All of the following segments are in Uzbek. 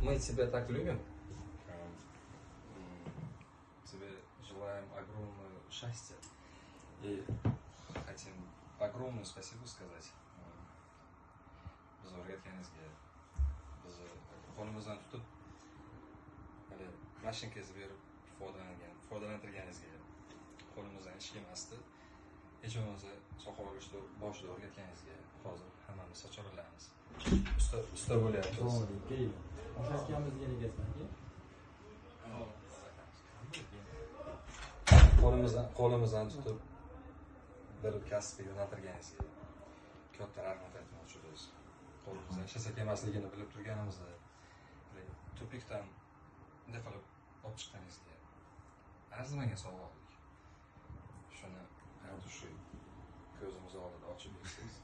Мы тебя так любим. Тебе желаем огромного счастья и хотим огромное спасибо сказать. Biz o'rgatganingizga, bizni qo'limizdan tutib, mashinangizni berib foydalantirganingizga, qo'limizdan hech kelmasdi. Hech bo'lmasa soqol olishni boshida o'rgatganingizga hozir hammamiz sochorlanamiz. Usta bo'lyapmiz. O'sha akamizga negasanki? Qo'limizdan tutib bir kasbga yo'naltirganingizga katta rahmat aytmoqchimiz. Qo'limizdan ishlasak emasligini bilib turganimizda tupikdan bunday qilib olib chiqqaningizga arzimagan sovg'a oldik. Shuni har shu ko'zimiz oldida ochib bersangiz.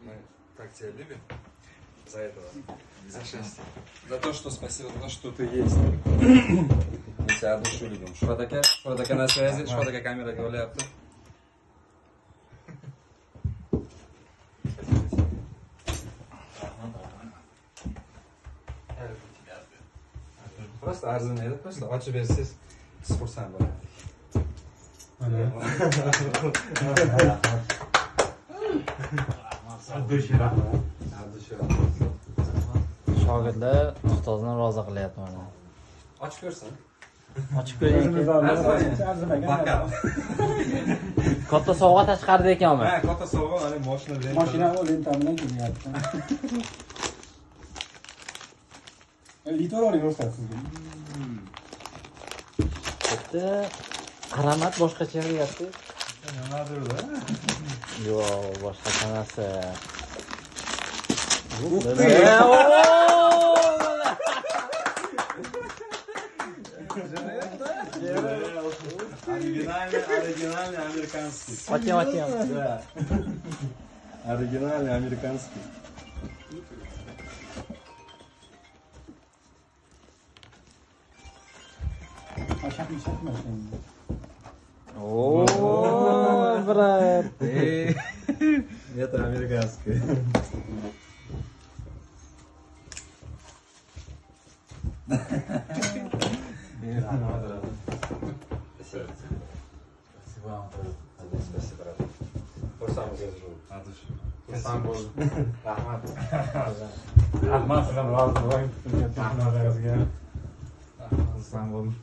Мы так тебя любим за этого, за счастье, за то, что спасибо, за то, что ты есть. Мы тебя от души любим. Шурат ака на связи, Шурат ака камераga olyapti. Просто arzimaydi, просто ochib bersangiz biz xursand bo'lardik. Shogirdlar ustozni rozi qilyapman. Ochib ko'rsin. Ochib ko'ring. Arzimagan. Katta sovg'a tashqarida ekanmi? Ha, katta sovg'a, mana Mashina lenta bilan kelyapti. Litoral yo'qsa sizga. Bitta qaramat boshqacha qilyapti. Nimadir-da? Yo'q, boshqa narsa. Оригинальный американский. Хотим. Да. Оригинальный американский. О, брат. Это американский. Спасибо, брат. Xursandmiz Aziz. Xursand bo'ldim. Rahmat. Rahmat sizdan rozi bo'ling. Xursand bo'ldim.